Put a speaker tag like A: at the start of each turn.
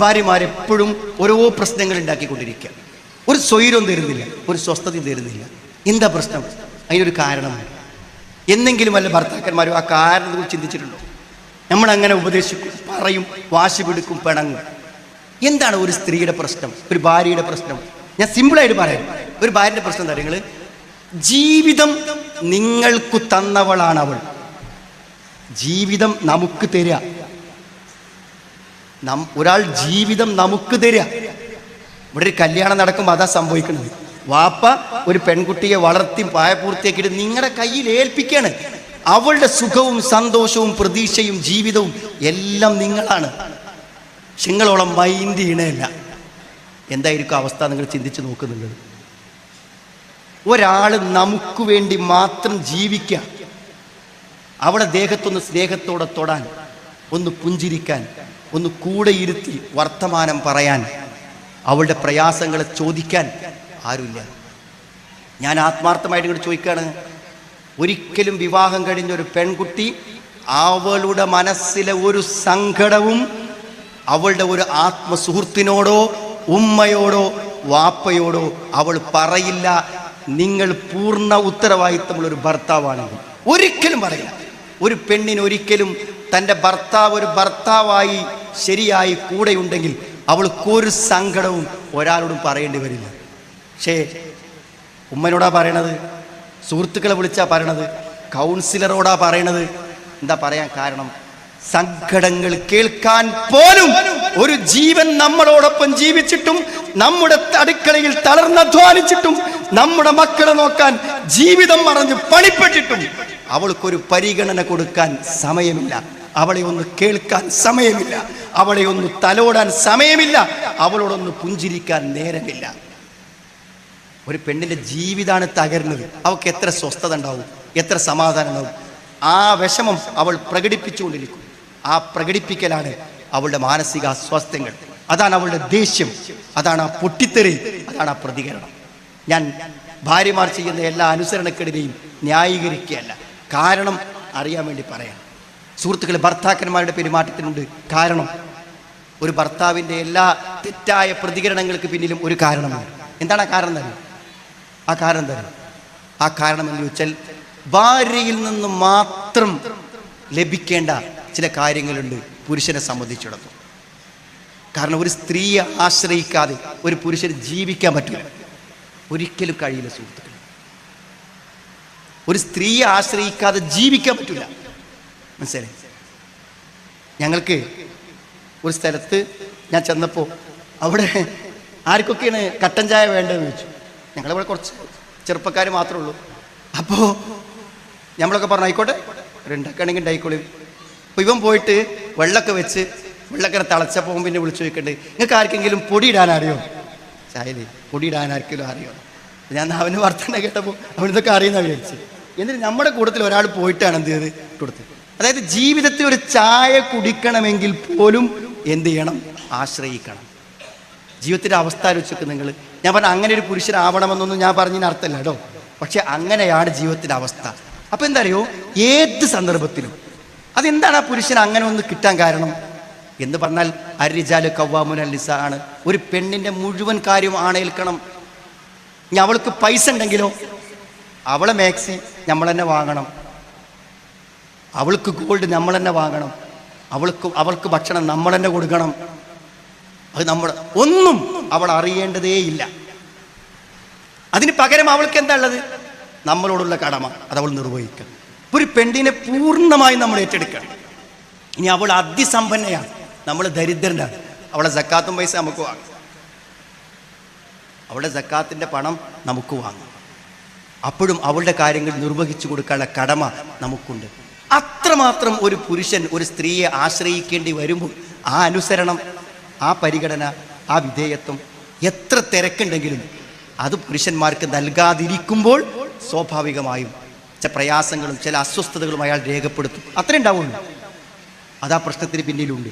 A: ഭാര്യമാരെപ്പോഴും ഓരോ പ്രശ്നങ്ങൾ ഉണ്ടാക്കിക്കൊണ്ടിരിക്കുക. ഒരു സ്വൈരം തരുന്നില്ല, ഒരു സ്വസ്ഥതയും തരുന്നില്ല. എന്താ പ്രശ്നം? അതിനൊരു കാരണമാണ്. എന്നെങ്കിലും വല്ല ഭർത്താക്കന്മാരും ആ കാരണത്തെ ചിന്തിച്ചിട്ടുണ്ടോ? നമ്മളങ്ങനെ ഉപദേശിക്കും, പറയും, വാശി പിടിക്കും, പിണങ്ങും. എന്താണ് ഒരു സ്ത്രീയുടെ പ്രശ്നം, ഒരു ഭാര്യയുടെ പ്രശ്നം? ഞാൻ സിമ്പിളായിട്ട് പറയാം. ഒരു ഭാര്യയുടെ പ്രശ്നം എന്താ? നിങ്ങൾ ജീവിതം നിങ്ങൾക്ക് തന്നവളാണ് അവൾ. ജീവിതം നമുക്ക് തരിക. ഒരാൾ ജീവിതം നമുക്ക് തരിക. ഇവിടെ ഒരു കല്യാണം നടക്കുമ്പോൾ അതാ സംഭവിക്കുന്നത്. വാപ്പ ഒരു പെൺകുട്ടിയെ വളർത്തി പ്രായപൂർത്തിയാക്കിയിട്ട് നിങ്ങളുടെ കയ്യിൽ ഏൽപ്പിക്കുകയാണ്. അവളുടെ സുഖവും സന്തോഷവും പ്രതീക്ഷയും ജീവിതവും എല്ലാം നിങ്ങളാണ്. നിങ്ങളോളം മൈൻഡ് ചെയ്യണമല്ല. എന്തായിരിക്കും അവസ്ഥ? നിങ്ങൾ ചിന്തിച്ച് നോക്കുന്നുണ്ട്. ഒരാൾ നമുക്ക് വേണ്ടി മാത്രം ജീവിക്കുക, അവളെ ദേഹത്തൊന്ന് സ്നേഹത്തോടെ തൊടാൻ, ഒന്ന് പുഞ്ചിരിക്കാൻ, ഒന്ന് കൂടെ ഇരുത്തി വർത്തമാനം പറയാൻ, അവളുടെ പ്രയാസങ്ങളെ ചോദിക്കാൻ ആരുമില്ല. ഞാൻ ആത്മാർത്ഥമായിട്ട് ഇങ്ങോട്ട് ചോദിക്കുകയാണ്, ഒരിക്കലും വിവാഹം കഴിഞ്ഞ ഒരു പെൺകുട്ടി അവളുടെ മനസ്സിലെ ഒരു സങ്കടവും അവളുടെ ഒരു ആത്മസുഹൃത്തിനോടോ ഉമ്മയോടോ വാപ്പയോടോ അവൾ പറയില്ല. നിങ്ങൾ പൂർണ്ണ ഉത്തരവാദിത്തമുള്ളൊരു ഭർത്താവാണെങ്കിൽ ഒരിക്കലും പറയില്ല. ഒരു പെണ്ണിന് ഒരിക്കലും തൻ്റെ ഭർത്താവ് ഒരു ഭർത്താവായി ശരിയായി കൂടെയുണ്ടെങ്കിൽ അവൾക്കൊരു സങ്കടവും ഒരാളോടും പറയേണ്ടി വരില്ല. പക്ഷേ ഉമ്മനോടാ പറയണത്, സുഹൃത്തുക്കളെ വിളിച്ചാ പറയണത്, കൗൺസിലറോടാ പറയണത്. എന്താ പറയാൻ കാരണം? സങ്കടങ്ങൾ കേൾക്കാൻ പോലും ഒരു ജീവൻ നമ്മളോടൊപ്പം ജീവിച്ചിട്ടും, നമ്മുടെ അടുക്കളയിൽ തളർന്നധ്വാനിച്ചിട്ടും, നമ്മുടെ മക്കളെ നോക്കാൻ ജീവിതം മറഞ്ഞ് പണിപ്പെട്ടിട്ടും അവൾക്കൊരു പരിഗണന കൊടുക്കാൻ സമയമില്ല. അവളെ ഒന്ന് കേൾക്കാൻ സമയമില്ല. അവളെ ഒന്ന് തലോടാൻ സമയമില്ല. അവളോടൊന്ന് പുഞ്ചിരിക്കാൻ നേരമില്ല. ഒരു പെണ്ണിൻ്റെ ജീവിതമാണ് തകരുന്നത്. അവൾക്ക് എത്ര സ്വസ്ഥത ഉണ്ടാവും, എത്ര സമാധാനം ഉണ്ടാവും? ആ വിഷമം അവൾ പ്രകടിപ്പിച്ചുകൊണ്ടിരിക്കും. ആ പ്രകടിപ്പിക്കലാണ് അവളുടെ മാനസിക അസ്വാസ്ഥ്യങ്ങൾ. അതാണ് അവളുടെ ദേഷ്യം, അതാണ് ആ പൊട്ടിത്തെറി, അതാണ് ആ പ്രതികരണം. ഞാൻ ഭാര്യമാർ ചെയ്യുന്ന എല്ലാ അനുസരണക്കെടിനെയും ന്യായീകരിക്കുകയല്ല, കാരണം അറിയാൻ വേണ്ടി പറയാം. സുഹൃത്തുക്കളെ, ഭർത്താക്കന്മാരുടെ പെരുമാറ്റത്തിനുണ്ട് കാരണം. ഒരു ഭർത്താവിൻ്റെ എല്ലാ തെറ്റായ പ്രതികരണങ്ങൾക്ക് പിന്നിലും ഒരു കാരണമാണ്. എന്താണ് ആ കാരണം തന്നെ? ആ കാരണം എന്ന് ചോദിച്ചാൽ, ഭാര്യയിൽ നിന്ന് മാത്രം ലഭിക്കേണ്ട ചില കാര്യങ്ങളുണ്ട് പുരുഷനെ സംബന്ധിച്ചിടത്തോളം. കാരണം ഒരു സ്ത്രീയെ ആശ്രയിക്കാതെ ഒരു പുരുഷന് ജീവിക്കാൻ പറ്റില്ല, ഒരിക്കലും കഴിയില്ല സുഹൃത്തുക്കളെ. ഒരു സ്ത്രീയെ ആശ്രയിക്കാതെ ജീവിക്കാൻ പറ്റില്ല. മനസ്സിലായി? ഞങ്ങൾക്ക് ഒരു സ്ഥലത്ത് ഞാൻ ചെന്നപ്പോൾ അവിടെ ആർക്കൊക്കെയാണ് കട്ടൻ ചായ വേണ്ടതെന്ന് ചോദിച്ചു. ഞങ്ങളിവിടെ കുറച്ച് ചെറുപ്പക്കാർ മാത്രമേ ഉള്ളൂ. അപ്പോൾ നമ്മളൊക്കെ പറഞ്ഞു ആയിക്കോട്ടെ, ഉണ്ടാക്കുകയാണെങ്കിൽ ഉണ്ടായിക്കോളും. അപ്പോൾ ഇവൻ പോയിട്ട് വെള്ളമൊക്കെ വെച്ച് വെള്ളക്കര തിളച്ചപ്പോൾ പിന്നെ വിളിച്ചു ചോദിക്കണ്ടേ, നിങ്ങൾക്ക് ആർക്കെങ്കിലും പൊടി ഇടാൻ അറിയോ? ചായയിൽ പൊടി ഇടാൻ ആർക്കെങ്കിലും അറിയോ? ഞാൻ അവന് വർത്തമാനം കേട്ടപ്പോൾ അവനിതൊക്കെ അറിയുന്ന വിചാരിച്ചു. എന്നിട്ട് നമ്മുടെ കൂട്ടത്തിൽ ഒരാൾ പോയിട്ടാണ് എന്ത് ചെയ്ത് കൊടുത്തത്. അതായത് ജീവിതത്തിൽ ഒരു ചായ കുടിക്കണമെങ്കിൽ പോലും എന്ത് ചെയ്യണം? ആശ്രയിക്കണം. ജീവിതത്തിൻ്റെ അവസ്ഥ ആലോചിച്ചൊക്കെ നിങ്ങൾ. ഞാൻ പറഞ്ഞ അങ്ങനെ ഒരു പുരുഷനാവണമെന്നൊന്നും ഞാൻ പറഞ്ഞതിന് അർത്ഥമല്ല കേട്ടോ, പക്ഷെ അങ്ങനെയാണ് ജീവിതത്തിൻ്റെ അവസ്ഥ. അപ്പം എന്താ അറിയോ, ഏത് സന്ദർഭത്തിലും അതെന്താണ് ആ പുരുഷന് അങ്ങനെ ഒന്ന് കിട്ടാൻ കാരണം എന്ന് പറഞ്ഞാൽ, അർരിജാലു ഖവ്വാമൂന അൽ-നിസാ ആണ്. ഒരു പെണ്ണിൻ്റെ മുഴുവൻ കാര്യം ആണേൽക്കണം. ഇനി അവൾക്ക് പൈസ ഉണ്ടെങ്കിലോ അവളെ മാക്സി നമ്മൾ തന്നെ വാങ്ങണം, അവൾക്ക് ഗോൾഡ് നമ്മൾ തന്നെ വാങ്ങണം, അവൾക്ക് ഭക്ഷണം നമ്മൾ തന്നെ കൊടുക്കണം. അത് ഒന്നും അവൾ അറിയേണ്ടതേയില്ല. അതിന് പകരം അവൾക്ക് എന്താ ഉള്ളത്? നമ്മളോടുള്ള കടമ അത് അവൾ നിർവഹിക്കുക. ഒരു പെണ്ണിനെ പൂർണ്ണമായി നമ്മൾ ഏറ്റെടുക്കണം. ഇനി അവൾ അതിസമ്പന്നയാണ്, നമ്മൾ ദരിദ്രനാണ്, അവളെ സക്കാത്തും പൈസ നമുക്ക് വാങ്ങാം, അവളുടെ സക്കാത്തിൻ്റെ പണം നമുക്ക് വാങ്ങാം. അപ്പോഴും അവളുടെ കാര്യങ്ങൾ നിർവഹിച്ചു കൊടുക്കാനുള്ള കടമ നമുക്കുണ്ട്. അത്രമാത്രം ഒരു പുരുഷൻ ഒരു സ്ത്രീയെ ആശ്രയിക്കേണ്ടി വരുമ്പോൾ ആ അനുസരണം, ആ പരിഗണന, ആ വിധേയത്വം, എത്ര തിരക്കുണ്ടെങ്കിലും അത് പുരുഷന്മാർക്ക് നൽകാതിരിക്കുമ്പോൾ സ്വാഭാവികമായും ചില പ്രയാസങ്ങളും ചില അസ്വസ്ഥതകളും അയാൾ രേഖപ്പെടുത്തും. അത്രേ ഉണ്ടാവുള്ളൂ. അതാ പ്രശ്നത്തിന് പിന്നിലുണ്ട്.